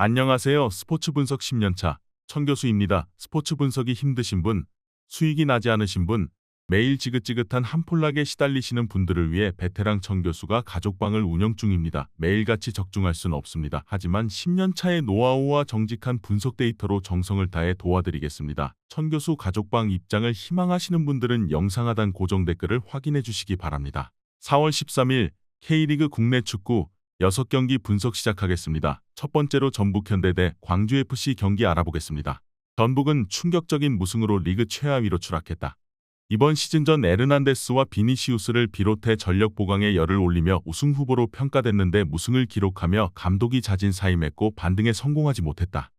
안녕하세요. 스포츠 분석 10년차 천교수입니다. 스포츠 분석이 힘드신 분, 수익이 나지 않으신 분, 매일 지긋지긋한 한폴락에 시달리시는 분들을 위해 베테랑 천교수가 가족방을 운영 중입니다. 매일같이 적중할 수는 없습니다. 하지만 10년차의 노하우와 정직한 분석 데이터로 정성을 다해 도와드리겠습니다. 천교수 가족방 입장을 희망하시는 분들은 영상 하단 고정 댓글을 확인해 주시기 바랍니다. 4월 13일 K리그 국내 축구 6경기 분석 시작하겠습니다. 첫 번째로 전북현대 대 광주FC 경기 알아보겠습니다. 전북은 충격적인 무승으로 리그 최하위로 추락했다. 이번 시즌전 에르난데스와 비니시우스를 비롯해 전력 보강에 열을 올리며 우승 후보로 평가됐는데 무승을 기록하며 감독이 자진 사임했고 반등에 성공하지 못했다.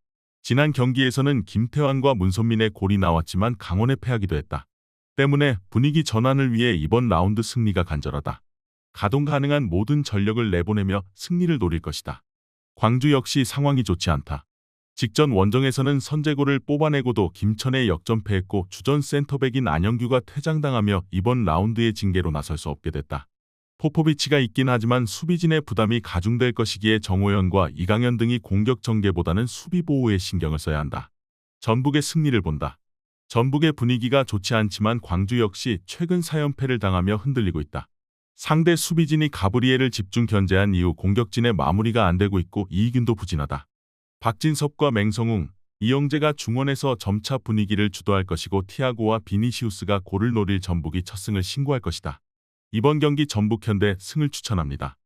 지난 경기에서는 김태환과 문선민의 골이 나왔지만 강원에 패하기도 했다. 때문에 분위기 전환을 위해 이번 라운드 승리가 간절하다. 가동 가능한 모든 전력을 내보내며 승리를 노릴 것이다. 광주 역시 상황이 좋지 않다. 직전 원정에서는 선제골을 뽑아내고도 김천에 역전패했고 주전 센터백인 안영규가 퇴장당하며 이번 라운드의 징계로 나설 수 없게 됐다. 포포비치가 있긴 하지만 수비진의 부담이 가중될 것이기에 정호연과 이강현 등이 공격 전개보다는 수비 보호에 신경을 써야 한다. 전북의 승리를 본다. 전북의 분위기가 좋지 않지만 광주 역시 최근 4연패를 당하며 흔들리고 있다. 상대 수비진이 가브리엘을 집중 견제한 이후 공격진의 마무리가 안 되고 있고 이익균도 부진하다. 박진섭과 맹성웅, 이영재가 중원에서 점차 분위기를 주도할 것이고 티아고와 비니시우스가 골을 노릴 전북이 첫 승을 신고할 것이다. 이번 경기 전북현대 승을 추천합니다.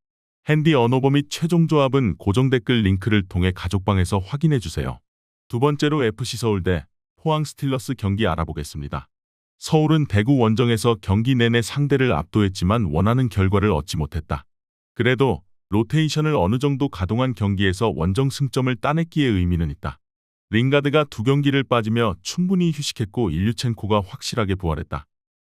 핸디 언어버 및 최종 조합은 고정 댓글 링크를 통해 가족방에서 확인해주세요. 두 번째로 FC 서울 대 포항 스틸러스 경기 알아보겠습니다. 서울은 대구 원정에서 경기 내내 상대를 압도했지만 원하는 결과를 얻지 못했다. 그래도 로테이션을 어느 정도 가동한 경기에서 원정 승점을 따냈기에 의미는 있다. 링가드가 2경기를 빠지며 충분히 휴식했고 일류첸코가 확실하게 부활했다.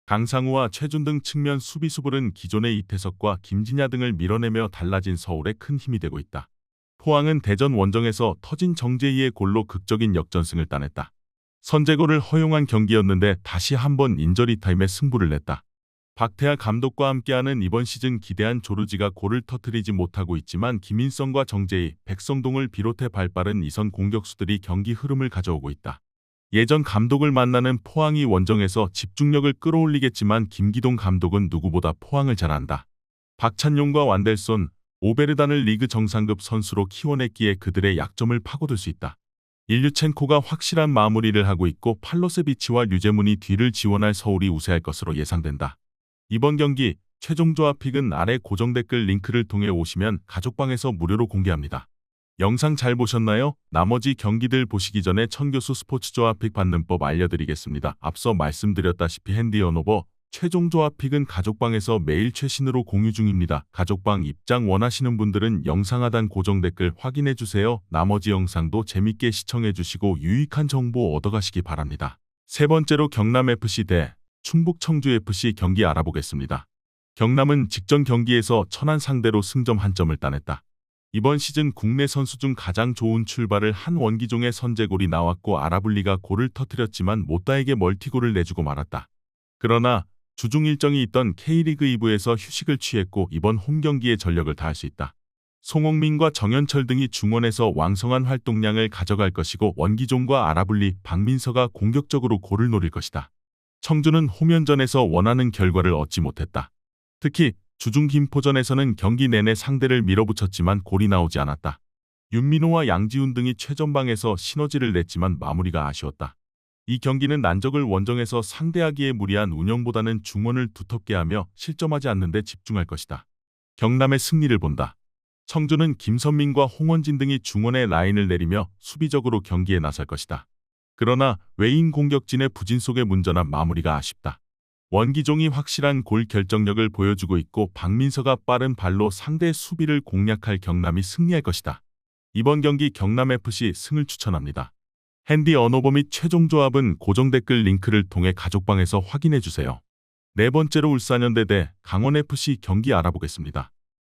강상우와 최준 등 측면 수비수들은 기존의 이태석과 김진야 등을 밀어내며 달라진 서울에 큰 힘이 되고 있다. 포항은 대전 원정에서 터진 정재희의 골로 극적인 역전승을 따냈다. 선제골을 허용한 경기였는데 다시 한번 인저리 타임에 승부를 냈다. 박태하 감독과 함께하는 이번 시즌 기대한 조르지가 골을 터뜨리지 못하고 있지만 김인성과 정재희, 백성동을 비롯해 발빠른 이선 공격수들이 경기 흐름을 가져오고 있다. 예전 감독을 만나는 포항이 원정에서 집중력을 끌어올리겠지만 김기동 감독은 누구보다 포항을 잘 안다. 박찬용과 완델손, 오베르단을 리그 정상급 선수로 키워냈기에 그들의 약점을 파고들 수 있다. 일류첸코가 확실한 마무리를 하고 있고 팔로세비치와 류제문이 뒤를 지원할 서울이 우세할 것으로 예상된다. 이번 경기 최종 조합 픽은 아래 고정 댓글 링크를 통해 오시면 가족방에서 무료로 공개합니다. 영상 잘 보셨나요? 나머지 경기들 보시기 전에 천교수 스포츠 조합 픽 받는 법 알려드리겠습니다. 앞서 말씀드렸다시피 핸디 언어버 최종 조합 픽은 가족방에서 매일 최신으로 공유 중입니다. 가족방 입장 원하시는 분들은 영상 하단 고정 댓글 확인해주세요. 나머지 영상도 재밌게 시청해주시고 유익한 정보 얻어가시기 바랍니다. 세 번째로 경남FC 대 충북 청주FC 경기 알아보겠습니다. 경남은 직전 경기에서 천안 상대로 승점 1점을 따냈다. 이번 시즌 국내 선수 중 가장 좋은 출발을 한 원기종의 선제골이 나왔고 아라블리가 골을 터뜨렸지만 모따에게 멀티골을 내주고 말았다. 그러나 주중 일정이 있던 K리그 2부에서 휴식을 취했고 이번 홈경기에 전력을 다할 수 있다. 송홍민과 정현철 등이 중원에서 왕성한 활동량을 가져갈 것이고 원기종과 아라블리, 박민서가 공격적으로 골을 노릴 것이다. 청주는 홈연전에서 원하는 결과를 얻지 못했다. 특히 주중 김포전에서는 경기 내내 상대를 밀어붙였지만 골이 나오지 않았다. 윤민호와 양지훈 등이 최전방에서 시너지를 냈지만 마무리가 아쉬웠다. 이 경기는 난적을 원정에서 상대하기에 무리한 운영보다는 중원을 두텁게 하며 실점하지 않는 데 집중할 것이다. 경남의 승리를 본다. 청주는 김선민과 홍원진 등이 중원의 라인을 내리며 수비적으로 경기에 나설 것이다. 그러나 외인 공격진의 부진 속의 문전한 마무리가 아쉽다. 원기종이 확실한 골 결정력을 보여주고 있고 박민서가 빠른 발로 상대 수비를 공략할 경남이 승리할 것이다. 이번 경기 경남FC 승을 추천합니다. 핸디 언어버 및 최종 조합은 고정 댓글 링크를 통해 가족방에서 확인해주세요. 네 번째로 울산현대 대 강원FC 경기 알아보겠습니다.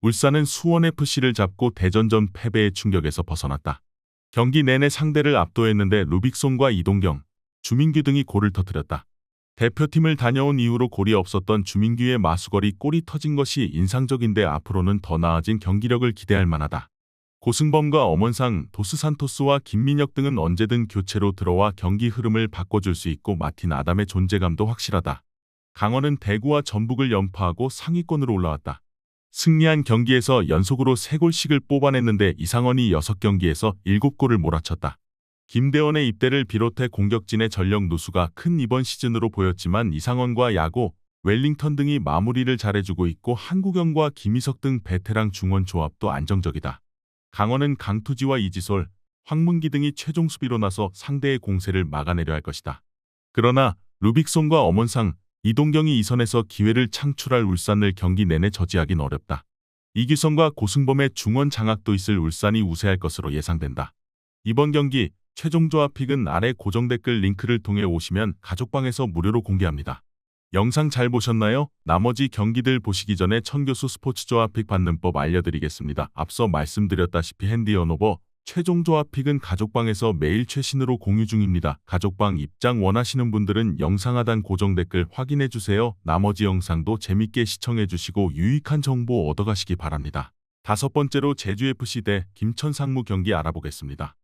울산은 수원FC를 잡고 대전전 패배의 충격에서 벗어났다. 경기 내내 상대를 압도했는데 루빅손과 이동경, 주민규 등이 골을 터뜨렸다. 대표팀을 다녀온 이후로 골이 없었던 주민규의 마수거리 골이 터진 것이 인상적인데 앞으로는 더 나아진 경기력을 기대할 만하다. 고승범과 엄원상, 도스산토스와 김민혁 등은 언제든 교체로 들어와 경기 흐름을 바꿔줄 수 있고 마틴 아담의 존재감도 확실하다. 강원은 대구와 전북을 연파하고 상위권으로 올라왔다. 승리한 경기에서 연속으로 3골씩을 뽑아냈는데 이상원이 6경기에서 7골을 몰아쳤다. 김대원의 입대를 비롯해 공격진의 전력 누수가 큰 이번 시즌으로 보였지만 이상원과 야고, 웰링턴 등이 마무리를 잘해주고 있고 한국영과 김희석 등 베테랑 중원 조합도 안정적이다. 강원은 강투지와 이지솔, 황문기 등이 최종 수비로 나서 상대의 공세를 막아내려 할 것이다. 그러나 루빅손과 엄원상, 이동경이 이선에서 기회를 창출할 울산을 경기 내내 저지하긴 어렵다. 이규성과 고승범의 중원 장악도 있을 울산이 우세할 것으로 예상된다. 이번 경기 최종 조합픽은 아래 고정 댓글 링크를 통해 오시면 가족방에서 무료로 공개합니다. 영상 잘 보셨나요? 나머지 경기들 보시기 전에 천교수 스포츠 조합픽 받는 법 알려드리겠습니다. 앞서 말씀드렸다시피 핸디 언오버 최종 조합픽은 가족방에서 매일 최신으로 공유 중입니다. 가족방 입장 원하시는 분들은 영상 하단 고정 댓글 확인해주세요. 나머지 영상도 재밌게 시청해주시고 유익한 정보 얻어가시기 바랍니다. 5번째로 제주FC 대 김천 상무 경기 알아보겠습니다.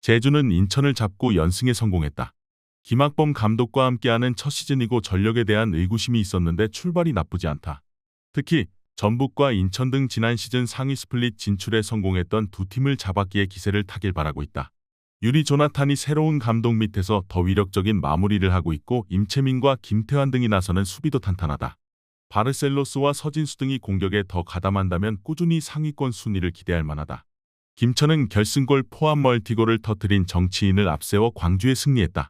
제주는 인천을 잡고 연승에 성공했다. 김학범 감독과 함께하는 첫 시즌이고 전력에 대한 의구심이 있었는데 출발이 나쁘지 않다. 특히 전북과 인천 등 지난 시즌 상위 스플릿 진출에 성공했던 두 팀을 잡았기에 기세를 타길 바라고 있다. 유리 조나탄이 새로운 감독 밑에서 더 위력적인 마무리를 하고 있고 임채민과 김태환 등이 나서는 수비도 탄탄하다. 바르셀로스와 서진수 등이 공격에 더 가담한다면 꾸준히 상위권 순위를 기대할 만하다. 김천은 결승골 포함 멀티골을 터뜨린 정치인을 앞세워 광주에 승리했다.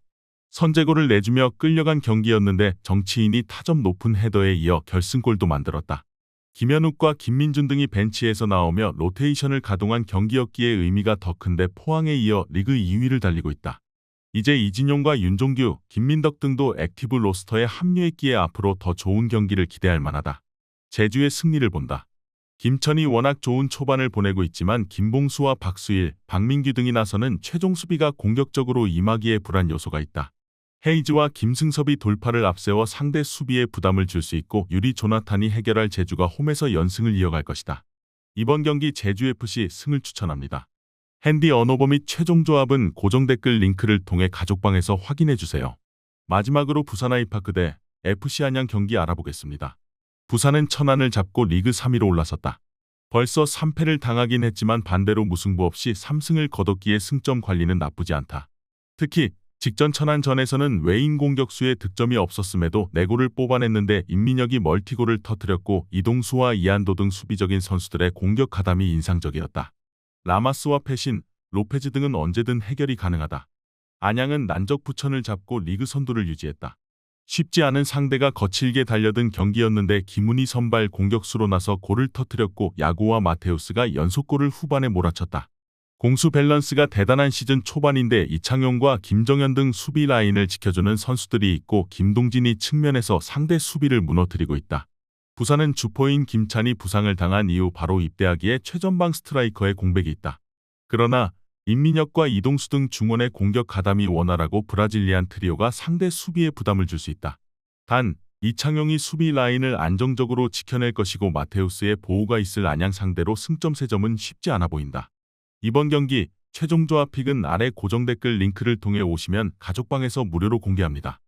선제골을 내주며 끌려간 경기였는데 정치인이 타점 높은 헤더에 이어 결승골도 만들었다. 김현욱과 김민준 등이 벤치에서 나오며 로테이션을 가동한 경기였기에 의미가 더 큰데 포항에 이어 리그 2위를 달리고 있다. 이제 이진용과 윤종규, 김민덕 등도 액티브 로스터에 합류했기에 앞으로 더 좋은 경기를 기대할 만하다. 제주의 승리를 본다. 김천이 워낙 좋은 초반을 보내고 있지만 김봉수와 박수일, 박민규 등이 나서는 최종 수비가 공격적으로 임하기에 불안 요소가 있다. 헤이즈와 김승섭이 돌파를 앞세워 상대 수비에 부담을 줄 수 있고 유리 조나탄이 해결할 제주가 홈에서 연승을 이어갈 것이다. 이번 경기 제주FC 승을 추천합니다. 핸디 언오버 및 최종 조합은 고정 댓글 링크를 통해 가족방에서 확인해주세요. 마지막으로 부산 아이파크 대 FC 안양 경기 알아보겠습니다. 부산은 천안을 잡고 리그 3위로 올라섰다. 벌써 3패를 당하긴 했지만 반대로 무승부 없이 3승을 거뒀기에 승점 관리는 나쁘지 않다. 특히 직전 천안전에서는 외인 공격수의 득점이 없었음에도 4골을 뽑아냈는데 임민혁이 멀티골을 터뜨렸고 이동수와 이한도 등 수비적인 선수들의 공격 가담이 인상적이었다. 라마스와 패신, 로페즈 등은 언제든 해결이 가능하다. 안양은 난적 부천을 잡고 리그 선두를 유지했다. 쉽지 않은 상대가 거칠게 달려든 경기였는데 김훈이 선발 공격수로 나서 골을 터뜨렸고 야구와 마테우스가 연속골을 후반에 몰아쳤다. 공수 밸런스가 대단한 시즌 초반인데 이창용과 김정현 등 수비 라인을 지켜주는 선수들이 있고 김동진이 측면에서 상대 수비를 무너뜨리고 있다. 부산은 주포인 김찬이 부상을 당한 이후 바로 입대하기에 최전방 스트라이커의 공백이 있다. 그러나 임민혁과 이동수 등 중원의 공격 가담이 원활하고 브라질리안 트리오가 상대 수비에 부담을 줄 수 있다. 단 이창용이 수비 라인을 안정적으로 지켜낼 것이고 마테우스의 보호가 있을 안양 상대로 승점 3점은 쉽지 않아 보인다. 이번 경기 최종 조합픽은 아래 고정 댓글 링크를 통해 오시면 가족방에서 무료로 공개합니다.